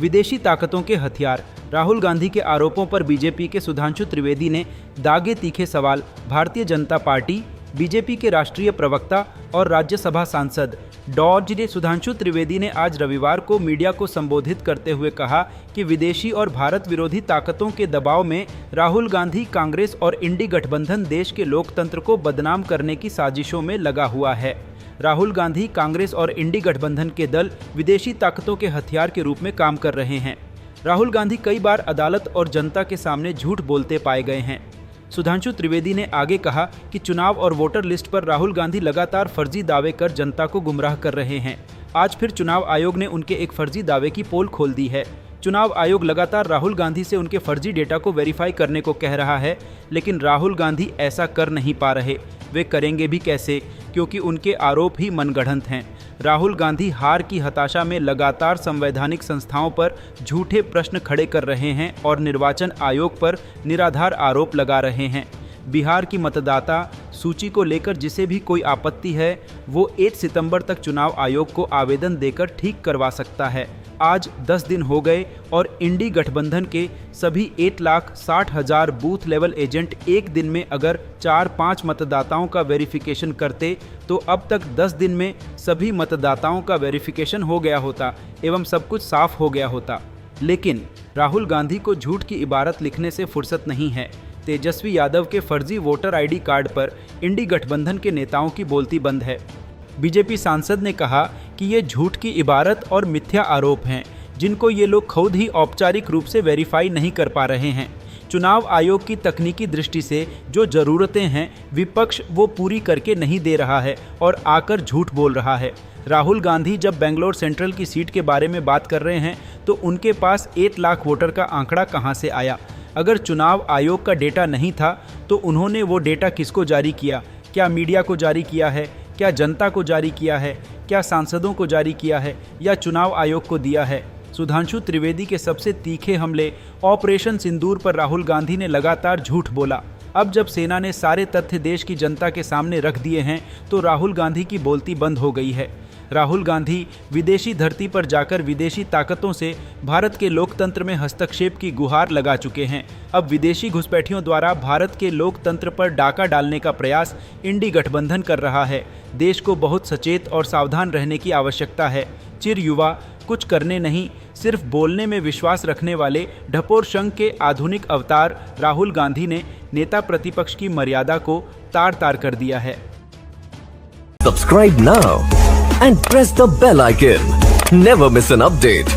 विदेशी ताकतों के हथियार। राहुल गांधी के आरोपों पर बीजेपी के सुधांशु त्रिवेदी ने दागे तीखे सवाल। भारतीय जनता पार्टी, बीजेपी के राष्ट्रीय प्रवक्ता और राज्यसभा सांसद डॉ. सुधांशु त्रिवेदी ने आज रविवार को मीडिया को संबोधित करते हुए कहा कि विदेशी और भारत विरोधी ताकतों के दबाव में राहुल गांधी, कांग्रेस और इंडी गठबंधन देश के लोकतंत्र को बदनाम करने की साजिशों में लगा हुआ है। राहुल गांधी, कांग्रेस और इंडी गठबंधन के दल विदेशी ताकतों के हथियार के रूप में काम कर रहे हैं। राहुल गांधी कई बार अदालत और जनता के सामने झूठ बोलते पाए गए हैं। सुधांशु त्रिवेदी ने आगे कहा कि चुनाव और वोटर लिस्ट पर राहुल गांधी लगातार फर्जी दावे कर जनता को गुमराह कर रहे हैं। आज फिर चुनाव आयोग ने उनके एक फर्जी दावे की पोल खोल दी है। चुनाव आयोग लगातार राहुल गांधी से उनके फर्जी डेटा को वेरीफाई करने को कह रहा है, लेकिन राहुल गांधी ऐसा कर नहीं पा रहे। वे करेंगे भी कैसे, क्योंकि उनके आरोप ही मनगढ़ंत हैं। राहुल गांधी हार की हताशा में लगातार संवैधानिक संस्थाओं पर झूठे प्रश्न खड़े कर रहे हैं और निर्वाचन आयोग पर निराधार आरोप लगा रहे हैं। बिहार की मतदाता सूची को लेकर जिसे भी कोई आपत्ति है, वो 8 सितंबर तक चुनाव आयोग को आवेदन देकर ठीक करवा सकता है। आज 10 दिन हो गए और इंडी गठबंधन के सभी 1,60,000 बूथ लेवल एजेंट एक दिन में अगर 4-5 मतदाताओं का वेरिफिकेशन करते तो अब तक 10 दिन में सभी मतदाताओं का वेरिफिकेशन हो गया होता एवं सब कुछ साफ हो गया होता। लेकिन राहुल गांधी को झूठ की इबारत लिखने से फुर्सत नहीं है। तेजस्वी यादव के फर्जी वोटर आईडी कार्ड पर इंडी गठबंधन के नेताओं की बोलती बंद है। बीजेपी सांसद ने कहा कि ये झूठ की इबारत और मिथ्या आरोप हैं, जिनको ये लोग खुद ही औपचारिक रूप से वेरीफाई नहीं कर पा रहे हैं। चुनाव आयोग की तकनीकी दृष्टि से जो ज़रूरतें हैं, विपक्ष वो पूरी करके नहीं दे रहा है और आकर झूठ बोल रहा है। राहुल गांधी जब बेंगलोर सेंट्रल की सीट के बारे में बात कर रहे हैं तो उनके पास 1 लाख वोटर का आंकड़ा कहाँ से आया? अगर चुनाव आयोग का डेटा नहीं था तो उन्होंने वो डेटा किसको जारी किया? क्या मीडिया को जारी किया है? क्या जनता को जारी किया है? क्या सांसदों को जारी किया है या चुनाव आयोग को दिया है? सुधांशु त्रिवेदी के सबसे तीखे हमले ऑपरेशन सिंदूर पर राहुल गांधी ने लगातार झूठ बोला। अब जब सेना ने सारे तथ्य देश की जनता के सामने रख दिए हैं तो राहुल गांधी की बोलती बंद हो गई है। राहुल गांधी विदेशी धरती पर जाकर विदेशी ताकतों से भारत के लोकतंत्र में हस्तक्षेप की गुहार लगा चुके हैं। अब विदेशी घुसपैठियों द्वारा भारत के लोकतंत्र पर डाका डालने का प्रयास इंडी गठबंधन कर रहा है। देश को बहुत सचेत और सावधान रहने की आवश्यकता है। चिर युवा, कुछ करने नहीं सिर्फ बोलने में विश्वास रखने वाले ढपोर संघ के आधुनिक अवतार राहुल गांधी ने नेता प्रतिपक्ष की मर्यादा को तार-तार कर दिया है। Subscribe now and press the bell icon. Never miss an update.